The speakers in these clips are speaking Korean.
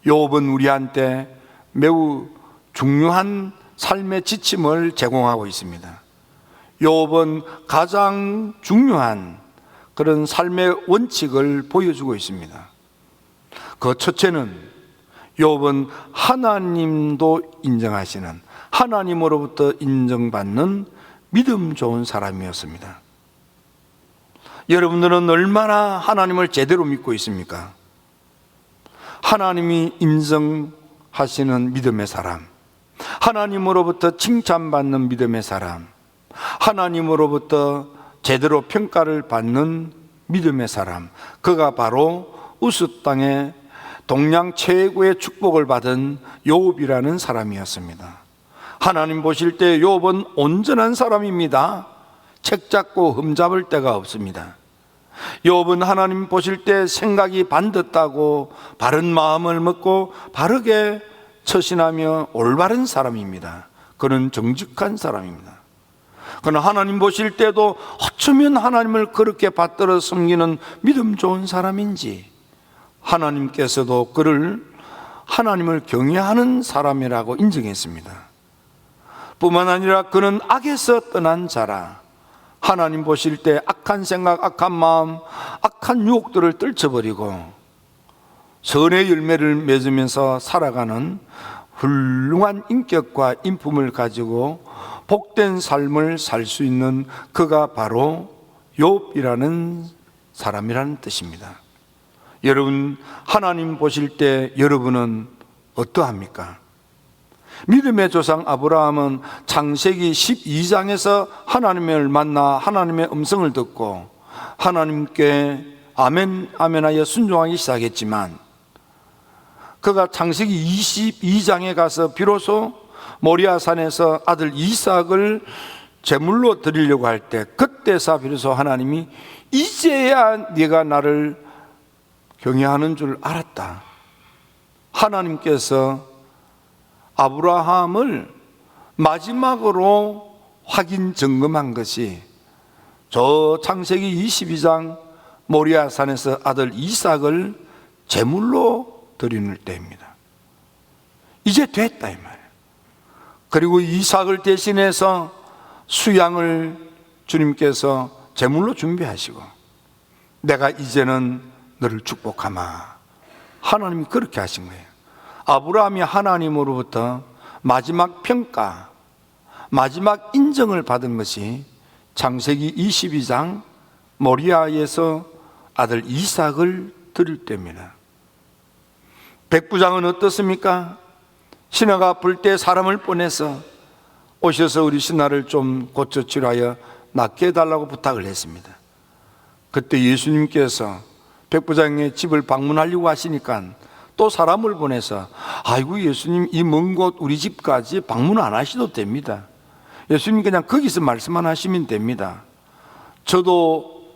욥은 우리한테 매우 중요한 삶의 지침을 제공하고 있습니다. 욥은 가장 중요한 그런 삶의 원칙을 보여주고 있습니다. 그 첫째는 욥은 하나님도 인정하시는, 하나님으로부터 인정받는 믿음 좋은 사람이었습니다. 여러분들은 얼마나 하나님을 제대로 믿고 있습니까? 하나님이 인정하시는 믿음의 사람, 하나님으로부터 칭찬받는 믿음의 사람, 하나님으로부터 제대로 평가를 받는 믿음의 사람, 그가 바로 우스 땅에 동양 최고의 축복을 받은 욥이라는 사람이었습니다. 하나님 보실 때 욥은 온전한 사람입니다. 책 잡고 흠잡을 데가 없습니다. 욥은 하나님 보실 때 생각이 반듯하고 바른 마음을 먹고 바르게 처신하며 올바른 사람입니다. 그는 정직한 사람입니다. 그러나 하나님 보실 때도 어쩌면 하나님을 그렇게 받들어 섬기는 믿음 좋은 사람인지, 하나님께서도 그를 하나님을 경외하는 사람이라고 인정했습니다. 뿐만 아니라 그는 악에서 떠난 자라, 하나님 보실 때 악한 생각, 악한 마음, 악한 유혹들을 떨쳐버리고 선의 열매를 맺으면서 살아가는 훌륭한 인격과 인품을 가지고 복된 삶을 살 수 있는 그가 바로 욥이라는 사람이라는 뜻입니다. 여러분, 하나님 보실 때 여러분은 어떠합니까? 믿음의 조상 아브라함은 창세기 12장에서 하나님을 만나 하나님의 음성을 듣고 하나님께 아멘 아멘 하여 순종하기 시작했지만, 그가 창세기 22장에 가서 비로소 모리아산에서 아들 이삭을 제물로 드리려고 할 때, 그때서 비로소 하나님이 이제야 네가 나를 경외하는 줄 알았다. 하나님께서 아브라함을 마지막으로 확인 점검한 것이 저 창세기 22장 모리아산에서 아들 이삭을 제물로 드리는 때입니다. 이제 됐다 이 말이에요. 그리고 이삭을 대신해서 수양을 주님께서 제물로 준비하시고, 내가 이제는 너를 축복하마, 하나님이 그렇게 하신 거예요. 아브라함이 하나님으로부터 마지막 평가, 마지막 인정을 받은 것이 창세기 22장 모리아에서 아들 이삭을 드릴 때입니다. 백부장은 어떻습니까? 신하가 불 때 사람을 보내서 오셔서 우리 신하를 좀 고쳐 치료하여 낫게 해달라고 부탁을 했습니다. 그때 예수님께서 백부장의 집을 방문하려고 하시니까 또 사람을 보내서, 아이고 예수님, 이 먼 곳 우리 집까지 방문 안 하셔도 됩니다. 예수님 그냥 거기서 말씀만 하시면 됩니다. 저도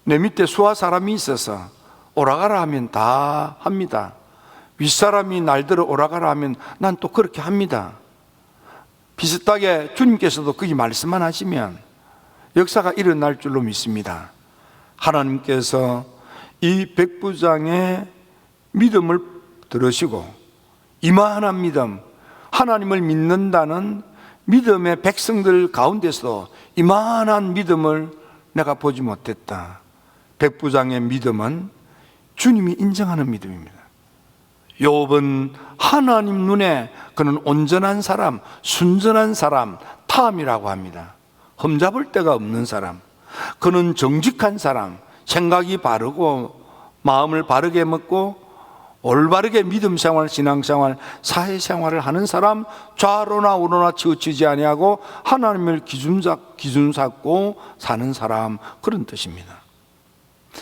내 밑에 수하 사람이 있어서 오라가라 하면 다 합니다. 윗사람이 날들어 오라가라 하면 난 또 그렇게 합니다. 비슷하게 주님께서도 거기 말씀만 하시면 역사가 일어날 줄로 믿습니다. 하나님께서 이 백부장의 믿음을 들으시고, 이만한 믿음, 하나님을 믿는다는 믿음의 백성들 가운데서 이만한 믿음을 내가 보지 못했다. 백부장의 믿음은 주님이 인정하는 믿음입니다. 욥은 하나님 눈에 그는 온전한 사람, 순전한 사람, 탐이라고 합니다. 흠잡을 데가 없는 사람, 그는 정직한 사람, 생각이 바르고 마음을 바르게 먹고 올바르게 믿음 생활, 신앙 생활, 사회 생활을 하는 사람, 좌로나 우로나 치우치지 아니하고 하나님을 기준 삼고 사는 사람, 그런 뜻입니다.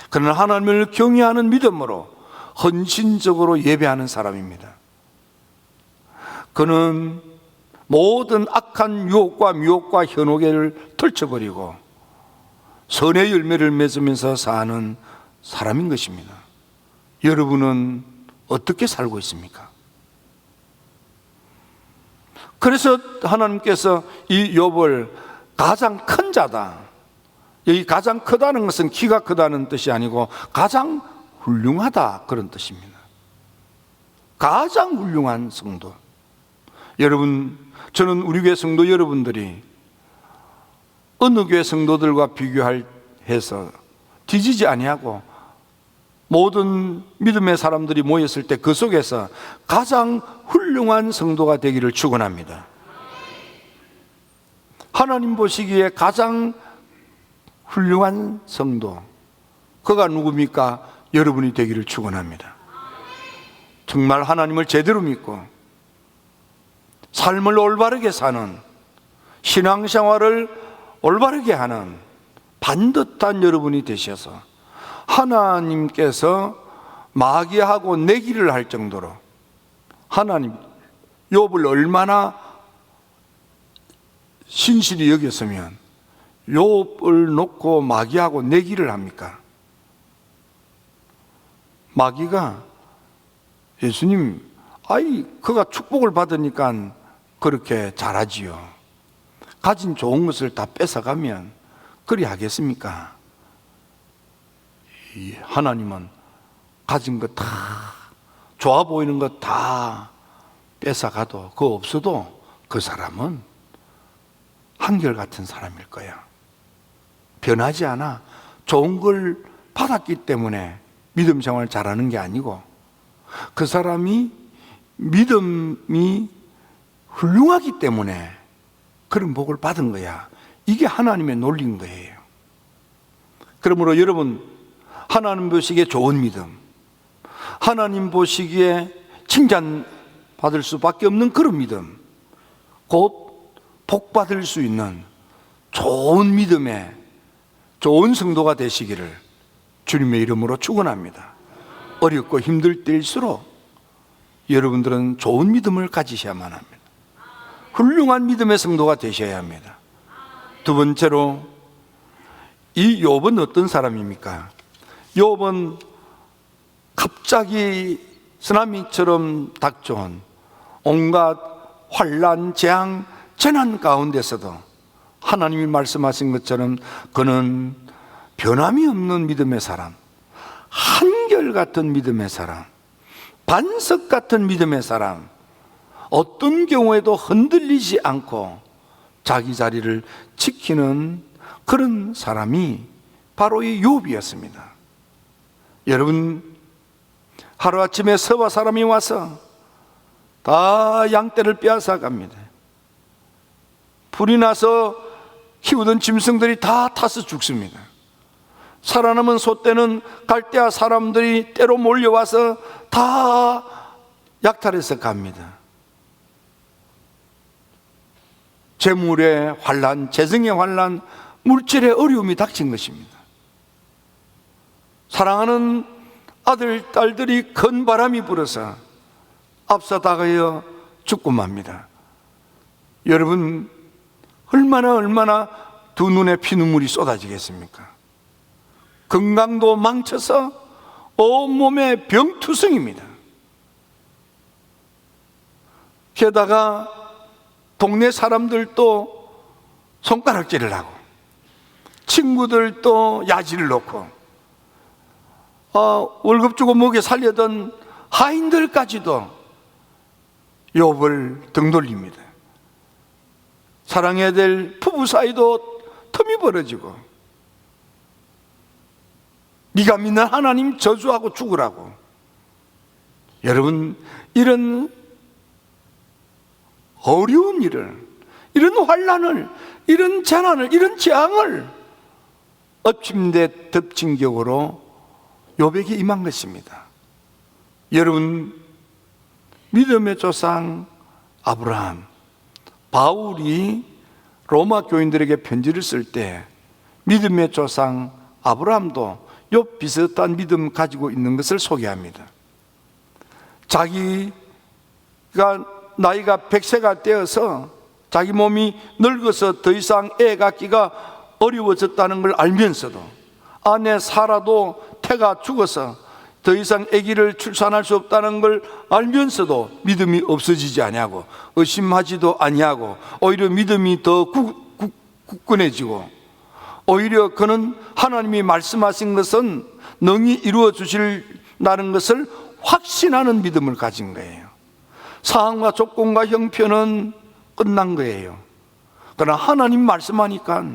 그는 하나님을 경외하는 믿음으로 헌신적으로 예배하는 사람입니다. 그는 모든 악한 유혹과 미혹과 현혹을 털쳐버리고 선의 열매를 맺으면서 사는 사람인 것입니다. 여러분은 어떻게 살고 있습니까? 그래서 하나님께서 이 욥을 가장 큰 자다, 여기 가장 크다는 것은 키가 크다는 뜻이 아니고 가장 훌륭하다, 그런 뜻입니다. 가장 훌륭한 성도. 여러분, 저는 우리 교회 성도 여러분들이 어느 교회 성도들과 비교해서 뒤지지 아니하고 모든 믿음의 사람들이 모였을 때 그 속에서 가장 훌륭한 성도가 되기를 축원합니다. 하나님 보시기에 가장 훌륭한 성도, 그가 누굽니까? 여러분이 되기를 축원합니다. 정말 하나님을 제대로 믿고 삶을 올바르게 사는, 신앙생활을 올바르게 하는 반듯한 여러분이 되셔서 하나님께서 마귀하고 내기를 할 정도로, 하나님 욥을 얼마나 신실히 여겼으면 욥을 놓고 마귀하고 내기를 합니까? 마귀가 예수님, 그가 축복을 받으니까 그렇게 잘하지요. 가진 좋은 것을 다 뺏어가면 그리 하겠습니까? 하나님은 가진 것 다, 좋아 보이는 것 다 뺏어가도, 그거 없어도 그 사람은 한결같은 사람일 거야. 변하지 않아. 좋은 걸 받았기 때문에 믿음 생활을 잘하는 게 아니고, 그 사람이 믿음이 훌륭하기 때문에 그런 복을 받은 거야. 이게 하나님의 논리인 거예요. 그러므로 여러분, 하나님 보시기에 좋은 믿음, 하나님 보시기에 칭찬받을 수밖에 없는 그런 믿음, 곧 복받을 수 있는 좋은 믿음의 좋은 성도가 되시기를 주님의 이름으로 축원합니다. 어렵고 힘들 때일수록 여러분들은 좋은 믿음을 가지셔야만 합니다. 훌륭한 믿음의 성도가 되셔야 합니다. 두 번째로, 이 욥은 어떤 사람입니까? 욥은 갑자기 쓰나미처럼 닥쳐온 온갖 환난, 재앙, 재난 가운데서도 하나님이 말씀하신 것처럼 그는 변함이 없는 믿음의 사람, 한결같은 믿음의 사람, 반석 같은 믿음의 사람, 어떤 경우에도 흔들리지 않고 자기 자리를 지키는 그런 사람이 바로 이 욥이었습니다. 여러분, 하루아침에 서바 사람이 와서 다 양떼를 빼앗아 갑니다. 불이 나서 키우던 짐승들이 다 타서 죽습니다. 살아남은 소떼는 갈대아 사람들이 때로 몰려와서 다 약탈해서 갑니다. 재물의 환난, 재정의 환난, 물질의 어려움이 닥친 것입니다. 사랑하는 아들, 딸들이 큰 바람이 불어서 앞서 다가여 죽고 맙니다. 여러분, 얼마나 두 눈에 피눈물이 쏟아지겠습니까? 건강도 망쳐서 온몸에 병투성입니다. 게다가 동네 사람들도 손가락질을 하고, 친구들도 야지를 놓고, 월급 주고 먹여 살려던 하인들까지도 욥을 등 돌립니다. 사랑해야 될 부부 사이도 틈이 벌어지고, 네가 믿는 하나님 저주하고 죽으라고. 여러분, 이런 어려운 일을, 이런 환난을, 이런 재난을, 이런 재앙을 엎침대 덮친 격으로 욥에게 임한 것입니다. 여러분, 믿음의 조상 아브라함, 바울이 로마 교인들에게 편지를 쓸 때 믿음의 조상 아브라함도 욥 비슷한 믿음 가지고 있는 것을 소개합니다. 자기가 나이가 100세가 되어서 자기 몸이 늙어서 더 이상 애 갖기가 어려워졌다는 걸 알면서도, 아내 사라도 태가 죽어서 더 이상 아기를 출산할 수 없다는 걸 알면서도 믿음이 없어지지 아니하고 의심하지도 아니하고 오히려 믿음이 더 굳건해지고, 오히려 그는 하나님이 말씀하신 것은 능히 이루어 주신다는 것을 확신하는 믿음을 가진 거예요. 상황과 조건과 형편은 끝난 거예요. 그러나 하나님 말씀하니까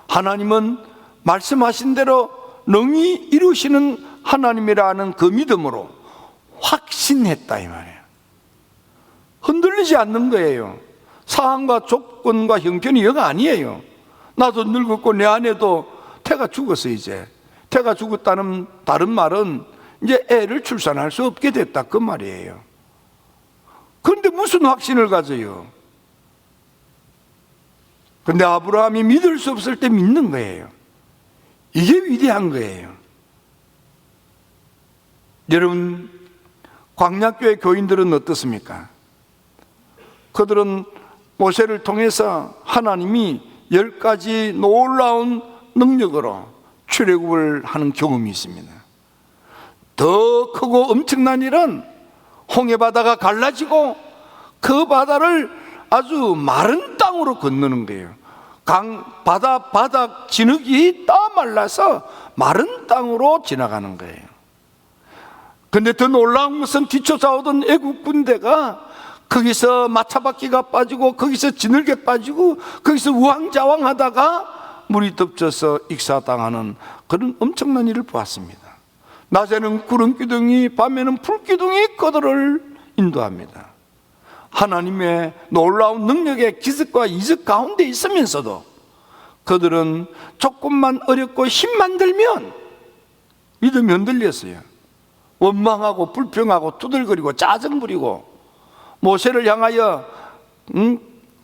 하나님은 말씀하신 대로 능히 이루시는 하나님이라는 그 믿음으로 확신했다 이 말이에요. 흔들리지 않는 거예요. 상황과 조건과 형편이 영 아니에요. 나도 늙었고 내 아내도 태가 죽었어. 이제 태가 죽었다는 다른 말은 이제 애를 출산할 수 없게 됐다 그 말이에요. 그런데 무슨 확신을 가져요? 근데 아브라함이 믿을 수 없을 때 믿는 거예요. 이게 위대한 거예요. 여러분, 광야교회 교인들은 어떻습니까? 그들은 모세를 통해서 하나님이 10가지 놀라운 능력으로 출애굽을 하는 경험이 있습니다. 더 크고 엄청난 일은 홍해바다가 갈라지고 그 바다를 아주 마른 땅으로 건너는 거예요. 바닥 진흙이 다 말라서 마른 땅으로 지나가는 거예요. 근데 더 놀라운 것은 뒤쫓아오던 애국 군대가 거기서 마차바퀴가 빠지고 거기서 진흙에 빠지고 거기서 우왕좌왕하다가 물이 덮쳐서 익사당하는 그런 엄청난 일을 보았습니다. 낮에는 구름기둥이, 밤에는 불기둥이 그들을 인도합니다. 하나님의 놀라운 능력의 기적과 이적 가운데 있으면서도 그들은 조금만 어렵고 힘만 들면 믿음이 흔들렸어요. 원망하고 불평하고 두들거리고 짜증 부리고 모세를 향하여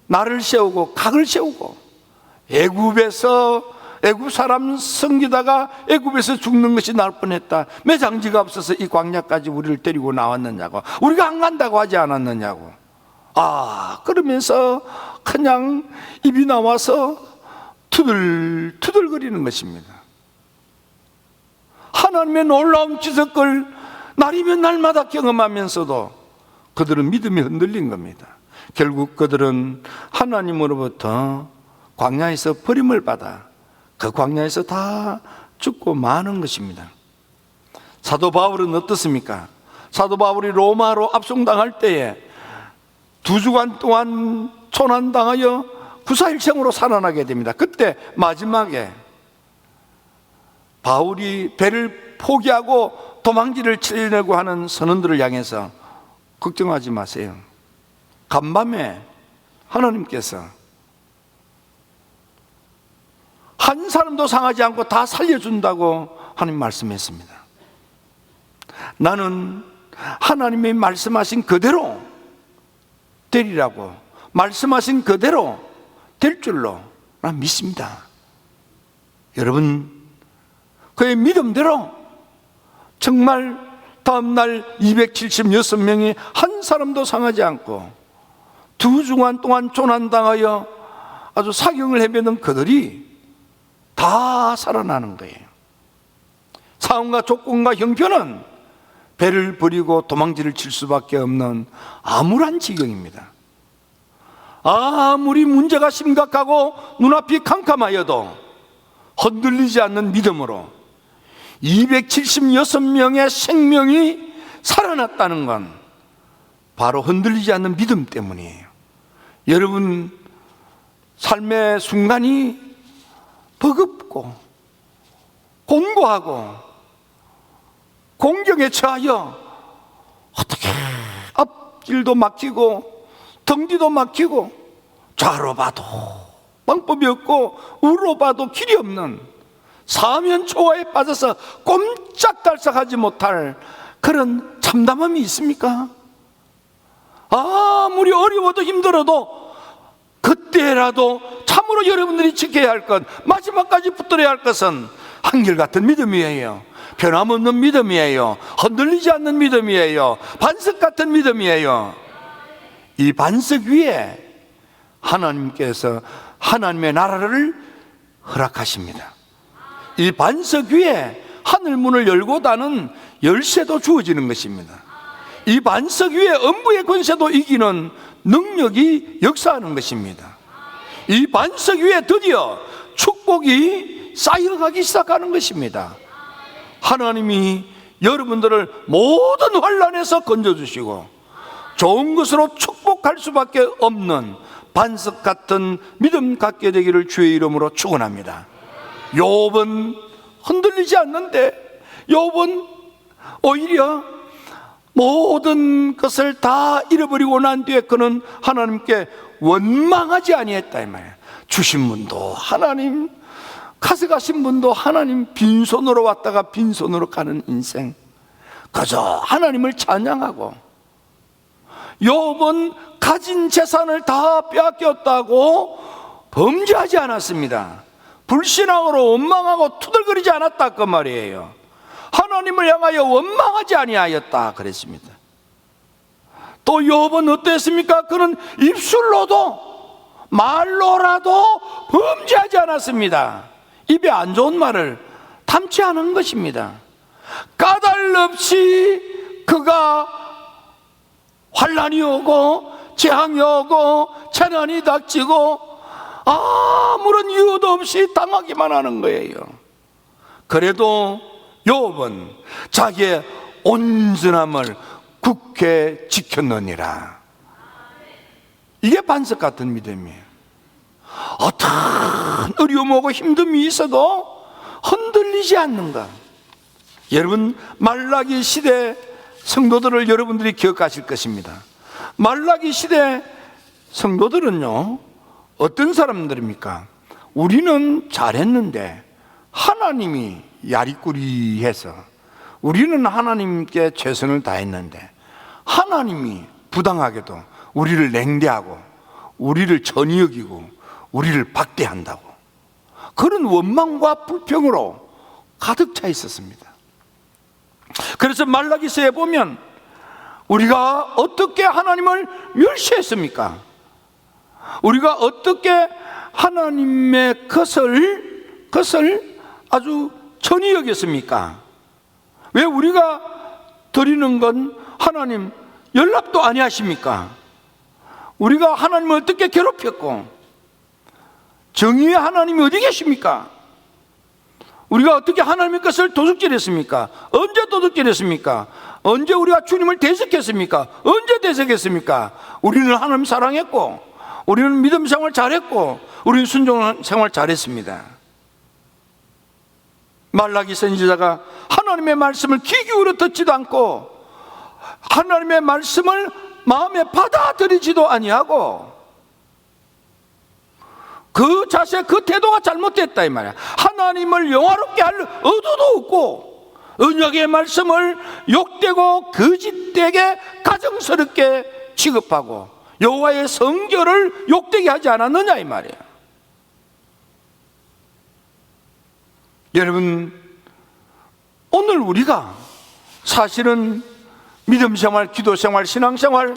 날을 세우고 각을 세우고 애굽 사람 섬기다가 애굽에서 죽는 것이 나을 뻔했다. 매장지가 없어서 이 광야까지 우리를 데리고 나왔느냐고, 우리가 안 간다고 하지 않았느냐고. 그러면서 그냥 입이 나와서 투들거리는 것입니다. 하나님의 놀라운 기적을 날이면 날마다 경험하면서도 그들은 믿음이 흔들린 겁니다. 결국 그들은 하나님으로부터 광야에서 버림을 받아 그 광야에서 다 죽고 마는 것입니다. 사도 바울은 어떻습니까? 사도 바울이 로마로 압송당할 때에 2주간 동안 초난당하여 구사일생으로 살아나게 됩니다. 그때 마지막에 바울이 배를 포기하고 도망지를 치려고 하는 선원들을 향해서 걱정하지 마세요. 간밤에 하나님께서 한 사람도 상하지 않고 다 살려준다고 하나님 말씀했습니다. 나는 하나님이 말씀하신 그대로 되리라고, 말씀하신 그대로 될 줄로 난 믿습니다. 여러분, 그의 믿음대로 정말 다음날 276명이 한 사람도 상하지 않고 2주간 동안 조난당하여 아주 사경을 헤매던 그들이 다 살아나는 거예요. 상황과 조건과 형편은 배를 버리고 도망지를 칠 수밖에 없는 암울한 지경입니다. 아무리 문제가 심각하고 눈앞이 캄캄하여도 흔들리지 않는 믿음으로 276명의 생명이 살아났다는 건 바로 흔들리지 않는 믿음 때문이에요. 여러분, 삶의 순간이 버겁고 곤고하고 공경에 처하여 어떻게 앞길도 막히고 등 뒤도 막히고 좌로 봐도 방법이 없고 우로 봐도 길이 없는 사면초가에 빠져서 꼼짝달싹하지 못할 그런 참담함이 있습니까? 아무리 어려워도 힘들어도 그때라도 참으로 여러분들이 지켜야 할 것, 마지막까지 붙들어야 할 것은 한결같은 믿음이에요. 변함없는 믿음이에요. 흔들리지 않는 믿음이에요. 반석 같은 믿음이에요. 이 반석 위에 하나님께서 하나님의 나라를 허락하십니다. 이 반석 위에 하늘 문을 열고 닫는 열쇠도 주어지는 것입니다. 이 반석 위에 음부의 권세도 이기는 능력이 역사하는 것입니다. 이 반석 위에 드디어 축복이 쌓여가기 시작하는 것입니다. 하나님이 여러분들을 모든 환난에서 건져주시고 좋은 것으로 축복할 수밖에 없는 반석 같은 믿음 갖게 되기를 주의 이름으로 축원합니다. 욥은 흔들리지 않는데, 욥은 오히려 모든 것을 다 잃어버리고 난 뒤에 그는 하나님께 원망하지 아니했다 이 말이에요. 주신 분도 하나님, 가져가신 분도 하나님, 빈손으로 왔다가 빈손으로 가는 인생, 그저 하나님을 찬양하고, 욥은 가진 재산을 다 빼앗겼다고 범죄하지 않았습니다. 불신앙으로 원망하고 투덜거리지 않았다 그 말이에요. 하나님을 향하여 원망하지 아니하였다 그랬습니다. 또 욥은 어땠습니까? 그는 입술로도 말로라도 범죄하지 않았습니다. 입에 안 좋은 말을 담지 않은 것입니다. 까닭 없이 그가 환난이 오고 재앙이 오고 재난이 닥치고 아무런 이유도 없이 당하기만 하는 거예요. 그래도 욥은 자기의 온전함을 굳게 지켰느니라. 이게 반석 같은 믿음이에요. 어떤 어려움 오고 힘듦이 있어도 흔들리지 않는가. 여러분, 말라기 시대 성도들을 여러분들이 기억하실 것입니다. 말라기 시대 성도들은요, 어떤 사람들입니까? 우리는 잘했는데 하나님이 야리꾸리해서, 우리는 하나님께 최선을 다했는데 하나님이 부당하게도 우리를 냉대하고 우리를 전히 여기고 우리를 박대한다고, 그런 원망과 불평으로 가득 차 있었습니다. 그래서 말라기서에 보면 우리가 어떻게 하나님을 멸시했습니까? 우리가 어떻게 하나님의 것을 아주 전히 여겼습니까? 왜 우리가 드리는 건 하나님 연락도 아니하십니까? 우리가 하나님을 어떻게 괴롭혔고, 정의의 하나님이 어디 계십니까? 우리가 어떻게 하나님의 것을 도둑질했습니까? 언제 도둑질했습니까? 언제 우리가 주님을 대적했습니까? 언제 대적했습니까? 우리는 하나님 사랑했고, 우리는 믿음 생활 잘했고, 우리는 순종 생활 잘했습니다. 말라기 선지자가 하나님의 말씀을 귀 기울여 듣지도 않고 하나님의 말씀을 마음에 받아들이지도 아니하고, 그 자세, 그 태도가 잘못됐다 이 말이야. 하나님을 영화롭게 할 의도도 없고 언약의 말씀을 욕되고 거짓되게 가정스럽게 취급하고 여호와의 성결을 욕되게 하지 않았느냐 이 말이에요. 여러분, 오늘 우리가 사실은 믿음생활, 기도생활, 신앙생활,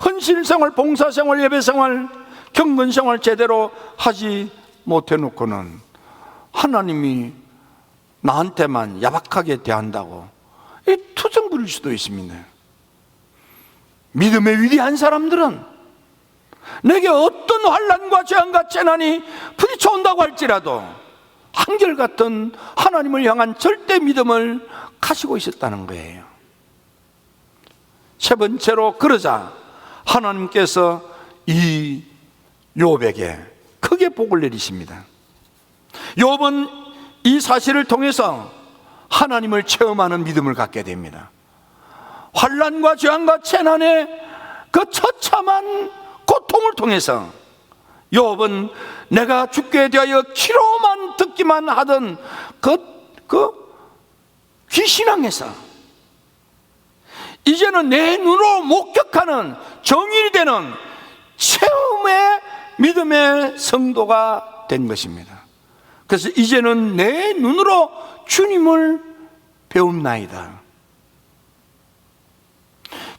헌신생활, 봉사생활, 예배생활, 경건생활 제대로 하지 못해놓고는 하나님이 나한테만 야박하게 대한다고 이 투정 부릴 수도 있습니다. 믿음의 위대한 사람들은 내게 어떤 환난과 재앙과 재난이 부딪혀온다고 할지라도 한결같은 하나님을 향한 절대 믿음을 가지고 있었다는 거예요. 세 번째로, 그러자 하나님께서 이 욥에게 크게 복을 내리십니다. 욥은 이 사실을 통해서 하나님을 체험하는 믿음을 갖게 됩니다. 환난과 재앙과 재난의 그 처참한 고통을 통해서 욥은 내가 죽게 되어 귀로만 듣기만 하던 그 귀신앙에서 이제는 내 눈으로 목격하는 정인이 되는 체험의 믿음의 성도가 된 것입니다. 그래서 이제는 내 눈으로 주님을 배움나이다.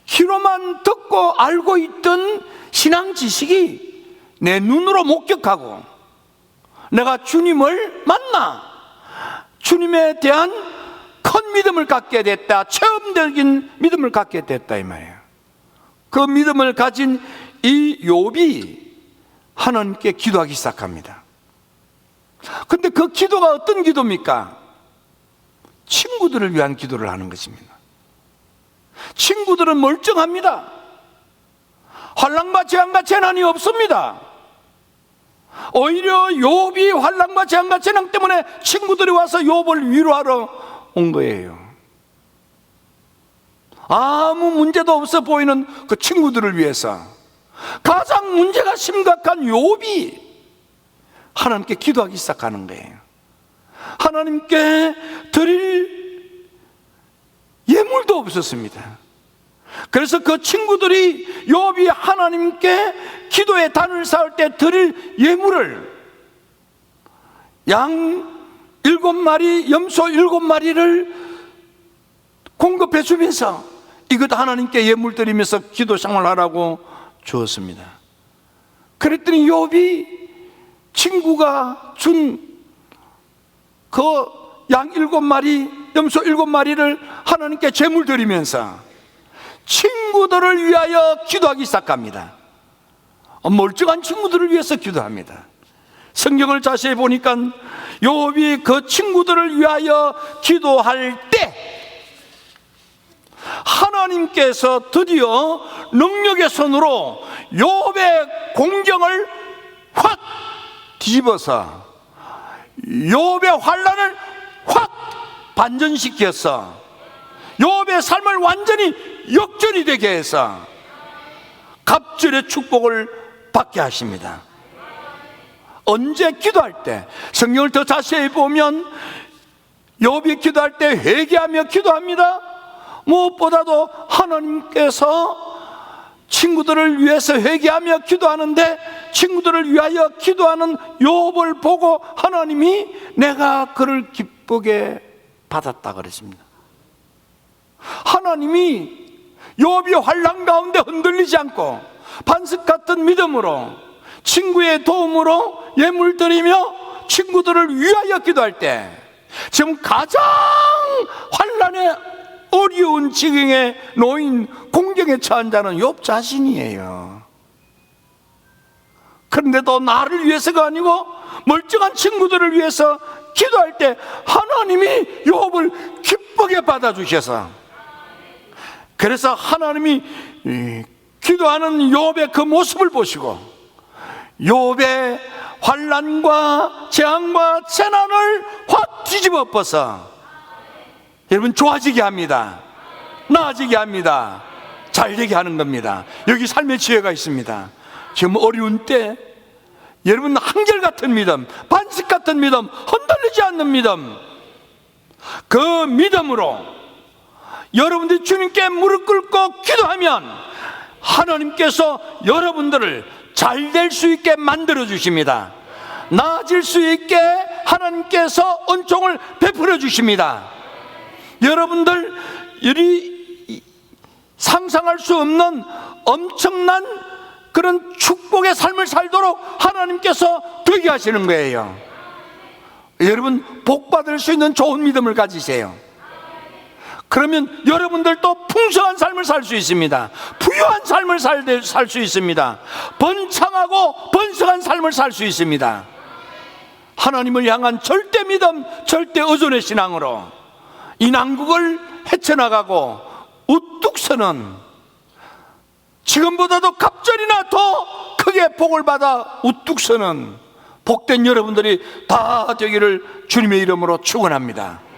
귀로만 듣고 알고 있던 신앙 지식이 내 눈으로 목격하고 내가 주님을 만나 주님에 대한 큰 믿음을 갖게 됐다, 체험적인 믿음을 갖게 됐다 이 말이에요. 그 믿음을 가진 이 욥이 하나님께 기도하기 시작합니다. 근데 그 기도가 어떤 기도입니까? 친구들을 위한 기도를 하는 것입니다. 친구들은 멀쩡합니다. 환난과 재앙과 재난이 없습니다. 오히려 욥이 환난과 재앙과 재난 때문에 친구들이 와서 욥을 위로하러 온 거예요. 아무 문제도 없어 보이는 그 친구들을 위해서 가장 문제가 심각한 욥이 하나님께 기도하기 시작하는 거예요. 하나님께 드릴 예물도 없었습니다. 그래서 그 친구들이 욥이 하나님께 기도의 단을 쌓을 때 드릴 예물을 양 7마리, 염소 7마리를 공급해 주면서 이것 하나님께 예물 드리면서 기도 생활하라고 주었습니다. 그랬더니 욥이 친구가 준 그 양 7마리, 염소 7마리를 하나님께 제물 드리면서 친구들을 위하여 기도하기 시작합니다. 멀쩡한 친구들을 위해서 기도합니다. 성경을 자세히 보니까 욥이 그 친구들을 위하여 기도할 때 하나님께서 드디어 능력의 손으로 욥의 공경을 확 뒤집어서 욥의 환난을 확 반전시켜서 욥의 삶을 완전히 역전이 되게 해서 갑절의 축복을 받게 하십니다. 언제 기도할 때, 성경을 더 자세히 보면 욥이 기도할 때 회개하며 기도합니다. 무엇보다도 하나님께서 친구들을 위해서 회개하며 기도하는데 친구들을 위하여 기도하는 욥을 보고 하나님이 내가 그를 기쁘게 받았다 그랬습니다. 하나님이 욥이 환난 가운데 흔들리지 않고 반석 같은 믿음으로 친구의 도움으로 예물 드리며 친구들을 위하여 기도할 때 지금 가장 환난에 어려운 지경에 놓인 공경에 처한 자는 욥 자신이에요. 그런데도 나를 위해서가 아니고 멀쩡한 친구들을 위해서 기도할 때 하나님이 욥을 기쁘게 받아주셔서, 그래서 하나님이 기도하는 욥의 그 모습을 보시고 욥의 환난과 재앙과 재난을 확 뒤집어 엎어서 여러분 좋아지게 합니다. 나아지게 합니다. 잘되게 하는 겁니다. 여기 삶의 지혜가 있습니다. 지금 어려운 때 여러분 한결같은 믿음, 반석 같은 믿음, 흔들리지 않는 믿음, 그 믿음으로 여러분들이 주님께 무릎 꿇고 기도하면 하나님께서 여러분들을 잘 될 수 있게 만들어 주십니다. 나아질 수 있게 하나님께서 은총을 베풀어 주십니다. 여러분들 상상할 수 없는 엄청난 그런 축복의 삶을 살도록 하나님께서 되게 하시는 거예요. 여러분 복 받을 수 있는 좋은 믿음을 가지세요. 그러면 여러분들도 풍성한 삶을 살 수 있습니다. 부유한 삶을 살 수 있습니다. 번창하고 번성한 삶을 살 수 있습니다. 하나님을 향한 절대 믿음, 절대 의존의 신앙으로 이 난국을 헤쳐나가고 우뚝 서는, 지금보다도 갑절이나 더 크게 복을 받아 우뚝 서는 복된 여러분들이 다 되기를 주님의 이름으로 축원합니다.